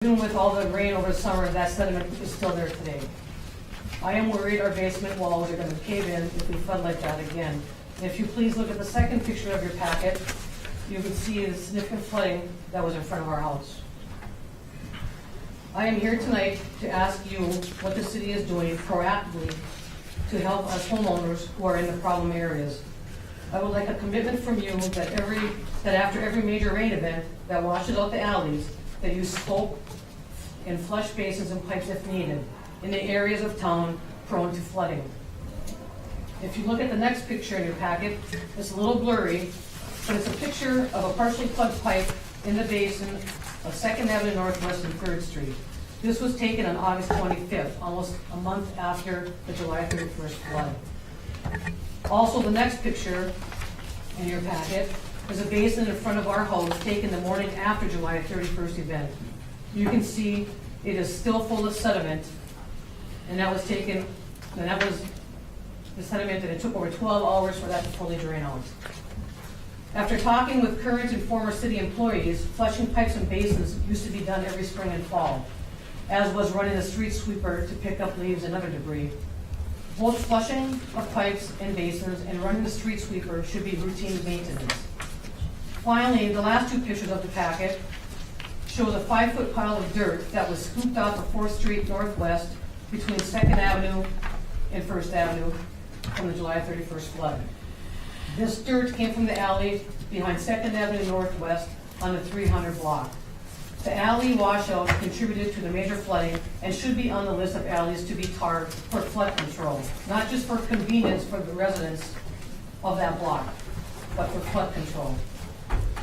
Even with all the rain over the summer, that sediment is still there today. I am worried our basement walls are going to cave in if we flood like that again. And if you please look at the second picture of your packet, you can see the significant flooding that was in front of our house. I am here tonight to ask you what the city is doing proactively to help us homeowners who are in the problem areas. I would like a commitment from you that after every major rain event that washes out the alleys, that you scope and flush basins and pipes if needed in the areas of town prone to flooding. If you look at the next picture in your packet, it's a little blurry, but it's a picture of a partially plugged pipe in the basin of 2nd Avenue Northwest and 3rd Street. This was taken on August 25th, almost a month after the July 31st flood. Also, the next picture in your packet is a basin in front of our house taken the morning after July 31st event. You can see it is still full of sediment, and that was the sediment, and it took over 12 hours for that to fully drain out. After talking with current and former city employees, flushing pipes and basins used to be done every spring and fall, as was running a street sweeper to pick up leaves and other debris. Both flushing of pipes and basins and running the street sweeper should be routine maintenance. Finally, the last two pictures of the packet shows a 5-foot pile of dirt that was scooped off of 4th Street Northwest between 2nd Avenue and 1st Avenue from the July 31st flood. This dirt came from the alley behind 2nd Avenue Northwest on the 300 block. The alley washout contributed to the major flooding and should be on the list of alleys to be tarred for flood control, not just for convenience for the residents of that block, but for flood control.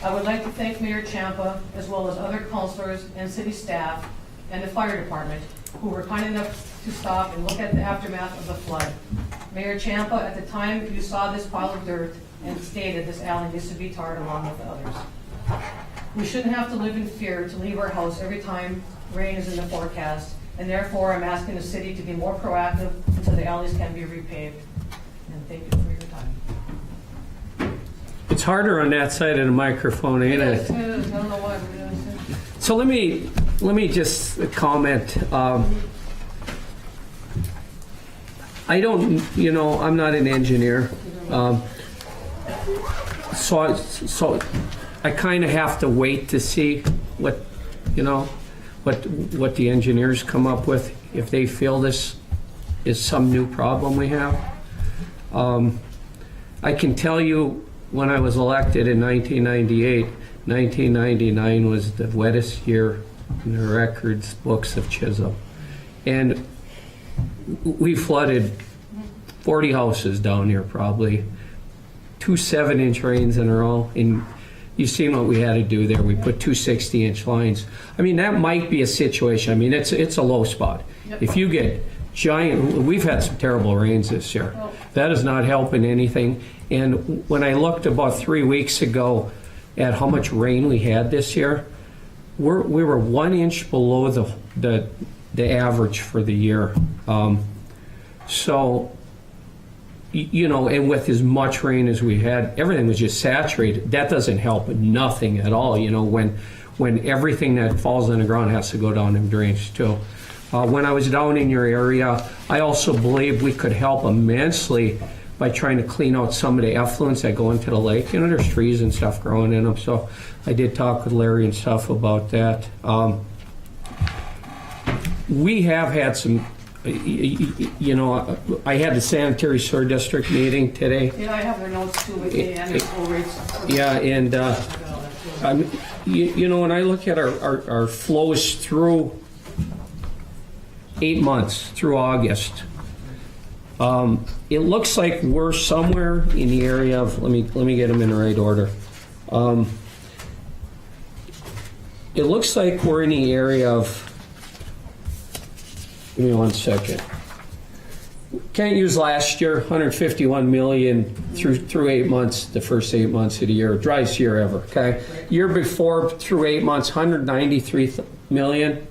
I would like to thank Mayor Ciampa, as well as other councilors and city staff and the fire department who were kind enough to stop and look at the aftermath of the flood. Mayor Ciampa, at the time you saw this pile of dirt and stated this alley needs to be tarred along with the others. We shouldn't have to live in fear to leave our house every time rain is in the forecast, and therefore I'm asking the city to be more proactive until the alleys can be repaved. And thank you for your time. It's harder on that side of the microphone, ain't it? I don't know why. So let me just comment. I don't, I'm not an engineer, so I kind of have to wait to see what the engineers come up with if they feel this is some new problem we have. I can tell you when I was elected in 1998, 1999 was the wettest year in the records books of Chisholm. And we flooded 40 houses down here probably, 2 7-inch rains in a row. And you've seen what we had to do there. We put 2 60-inch lines. I mean, that might be a situation. I mean, it's a low spot. Yep. If you get giant, we've had some terrible rains this year. That is not helping anything. And when I looked about 3 weeks ago at how much rain we had this year, we were 1 inch below the average for the year. And with as much rain as we had, everything was just saturated. That doesn't help nothing at all, when everything that falls on the ground has to go down in drainage too. When I was down in your area, I also believe we could help immensely by trying to clean out some of the effluents that go into the lake. There's trees and stuff growing in them, so I did talk with Larry and stuff about that. We have had some, I had the sanitary sewer district meeting today. Yeah, I have their notes too with me and their full rates. Yeah, and when I look at our flows through 8 months through August, it looks like we're somewhere in the area of, let me get them in the right order. It looks like we're in the area of, give me 1 second. Can't use last year, 151 million through 8 months, the first 8 months of the year, driest year ever, okay? Year before, through 8 months, 193 million.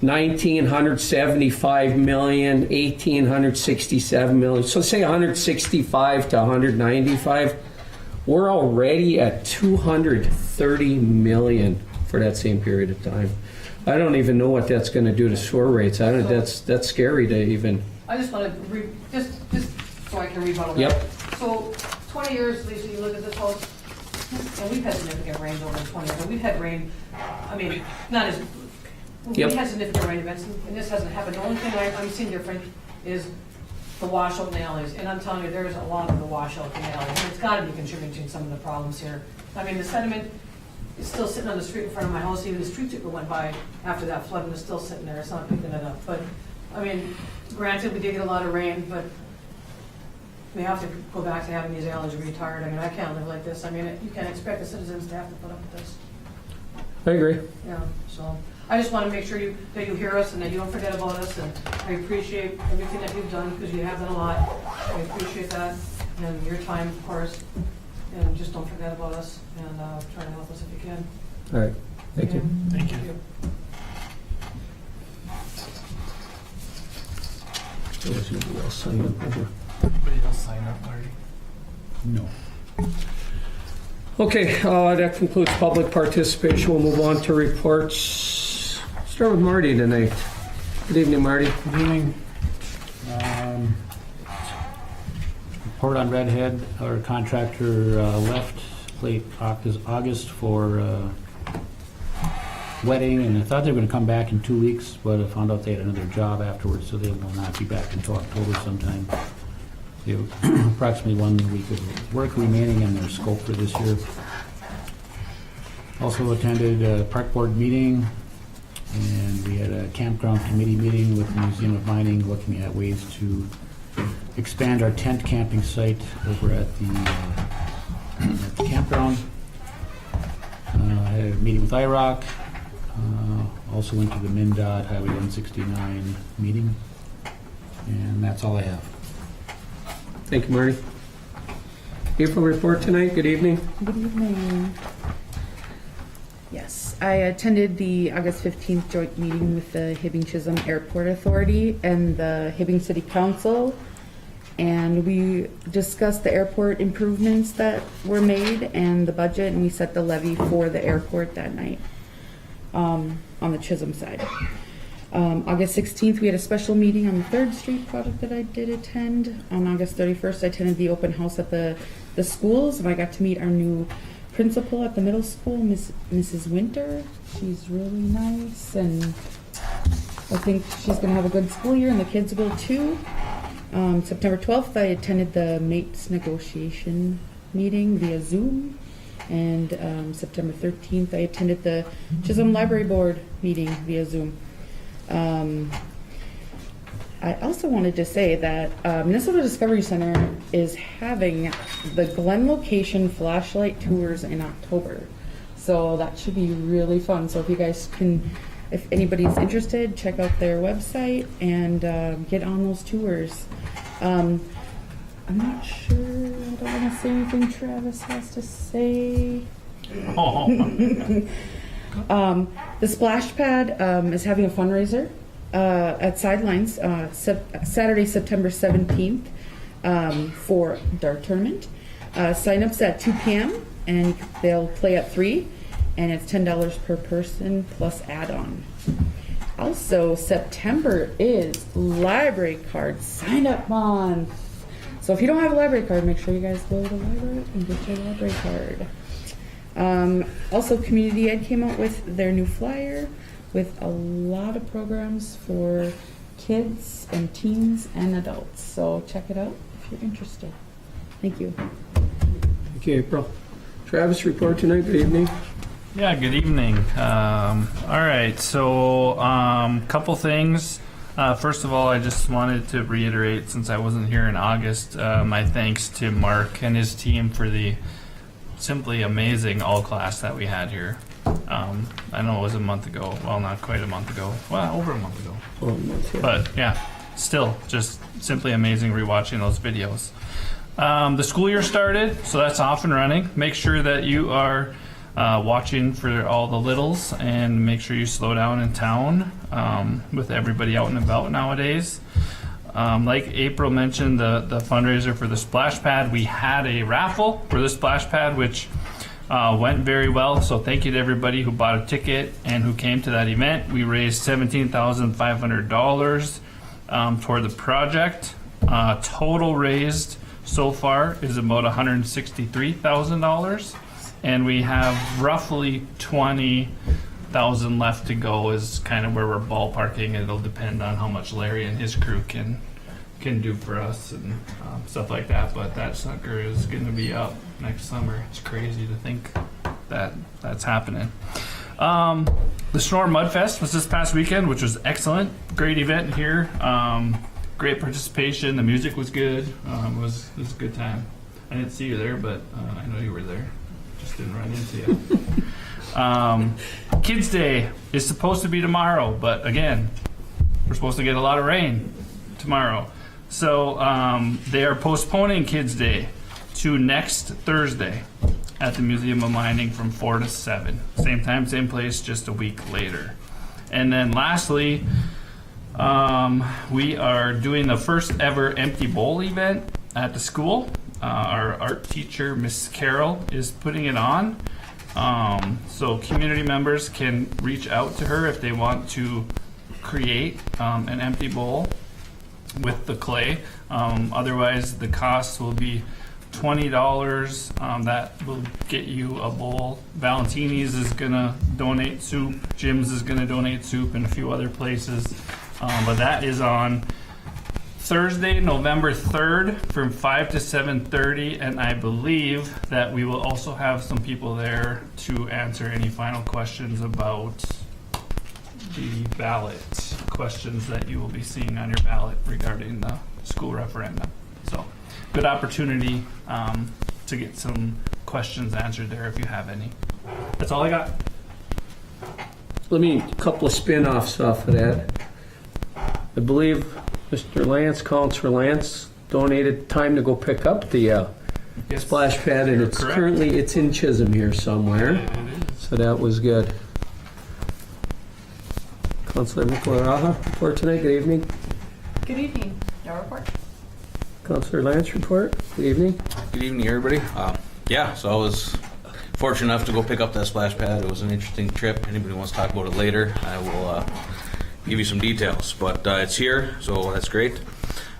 1,975 million, 1,867 million. So say 165 to 195. We're already at 230 million for that same period of time. I don't even know what that's going to do to sewer rates. I don't. That's scary to even. I just want to, just so I can rebuttal that. Yep. So 20 years, Lisa, you look at this house, and we've had significant rains over 20 years. And we've had rain, I mean, not as, Yep. we had significant rain events, and this hasn't happened. The only thing I'm seeing different is the washout in the alleys. And I'm telling you, there's a lot of the washout in the alleys, and it's got to be contributing to some of the problems here. I mean, the sediment is still sitting on the street in front of my house. Even the street sweeper went by after that flood and it's still sitting there. It's not picking it up. But, I mean, granted, we did get a lot of rain, but we have to go back to having these alleys retired. I mean, I can't live like this. I mean, you can't expect the citizens to have to put up with this. I agree. Yeah, so I just want to make sure that you hear us and that you don't forget about us. And I appreciate everything that you've done, because you have done a lot. I appreciate that, and your time, of course. And just don't forget about us, and try to help us if you can. All right. Thank you. Thank you. I'll sign up over. Anybody else sign up, Marty? No. Okay, that concludes public participation. We'll move on to reports. Start with Marty tonight. Good evening, Marty. Good evening. Report on Redhead. Our contractor left late August for wedding, and I thought they were going to come back in 2 weeks, but I found out they had another job afterwards, so they will not be back until October sometime. They have approximately 1 week of work remaining in their scope for this year. Also attended a park board meeting, and we had a campground committee meeting with the Museum of Mining, looking at ways to expand our tent camping site over at the campground. I had a meeting with IROC. Also went to the MnDOT Highway 169 meeting, and that's all I have. Thank you, Marty. April report tonight. Good evening. Good evening. Yes, I attended the August 15th joint meeting with the Hibbing-Chisholm Airport Authority and the Hibbing City Council, and we discussed the airport improvements that were made and the budget, and we set the levy for the airport that night on the Chisholm side. August 16th, we had a special meeting on the 3rd Street project that I did attend. On August 31st, I attended the open house at the schools, and I got to meet our new principal at the middle school, Mrs. Winter. She's really nice, and I think she's going to have a good school year, and the kids will too. September 12th, I attended the MATES negotiation meeting via Zoom. And September 13th, I attended the Chisholm Library Board meeting via Zoom. I also wanted to say that Minnesota Discovery Center is having the Glen location flashlight tours in October. So that should be really fun. So if you guys can, if anybody's interested, check out their website and get on those tours. I'm not sure, I don't want to say anything Travis has to say. The Splash Pad is having a fundraiser at Sidelines Saturday, September 17th for dart tournament. Sign-ups at 2 p.m. and they'll play at 3, and it's $10 per person plus add-on. Also, September is library card sign-up month. So if you don't have a library card, make sure you guys go to the library and get your library card. Also, Community Ed came out with their new flyer with a lot of programs for kids and teens and adults. So check it out if you're interested. Thank you. Thank you, April. Travis, report tonight. Good evening. Yeah, good evening. All right, so couple things. First of all, I just wanted to reiterate, since I wasn't here in August, my thanks to Mark and his team for the simply amazing all class that we had here. I know it was a month ago. Well, not quite a month ago. Well, over a month ago. But yeah, still just simply amazing rewatching those videos. The school year started, so that's off and running. Make sure that you are watching for all the littles, and make sure you slow down in town with everybody out and about nowadays. Like April mentioned, the fundraiser for the splash pad, we had a raffle for the splash pad, which Went very well, so thank you to everybody who bought a ticket and who came to that event. We raised $17,500 for the project. Total raised so far is about $163,000, and we have roughly 20,000 left to go. Is kind of where we're ballparking. It'll depend on how much Larry and his crew can do for us and stuff like that. But that sucker is going to be up next summer. It's crazy to think that that's happening. The Snore Mudfest was this past weekend, which was excellent. Great event here. Great participation. The music was good. It was a good time. I didn't see you there, but I know you were there. Just didn't run into you. Kids Day is supposed to be tomorrow, but again, we're supposed to get a lot of rain tomorrow. So they are postponing Kids Day to next Thursday at the Museum of Mining from 4 to 7. Same time, same place, just a week later. And then lastly, we are doing the first ever empty bowl event at the school. Our art teacher, Miss Carol, is putting it on. So community members can reach out to her if they want to create an empty bowl with the clay. Otherwise, the cost will be $20. That will get you a bowl. Valentini's is going to donate soup. Jim's is going to donate soup, and a few other places. But that is on Thursday, November 3rd from 5 to 7:30, and I believe that we will also have some people there to answer any final questions about the ballot questions that you will be seeing on your ballot regarding the school referendum. So, good opportunity to get some questions answered there if you have any. That's all I got. Let me, a couple of spin-offs off of that. I believe Mr. Lance, Counselor Lance, donated time to go pick up the Yes. splash pad, and You're it's correct. currently in Chisholm here somewhere. It is. So that was good. Counselor McLaraha, report tonight. Good evening. Good evening. No report. Counselor Lance, report. Good evening. Good evening, everybody. So I was fortunate enough to go pick up that splash pad. It was an interesting trip. Anybody wants to talk about it later, I will give you some details. But it's here, so that's great.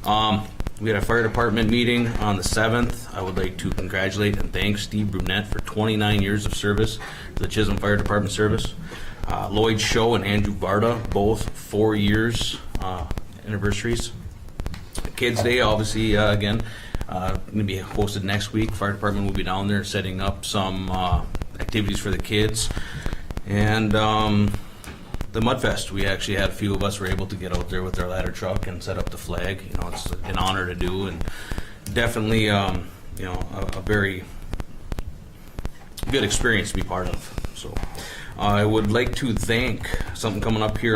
We had a fire department meeting on the 7th. I would like to congratulate and thank Steve Brunette for 29 years of service to the Chisholm Fire Department service. Lloyd Show and Andrew Barta, both 4 years anniversaries. Kids Day, obviously, again, going to be hosted next week. Fire department will be down there setting up some activities for the kids. And the Mudfest, we actually had a few of us were able to get out there with our ladder truck and set up the flag. You know, it's an honor to do, and definitely, a very good experience to be part of. So I would like to thank something coming up here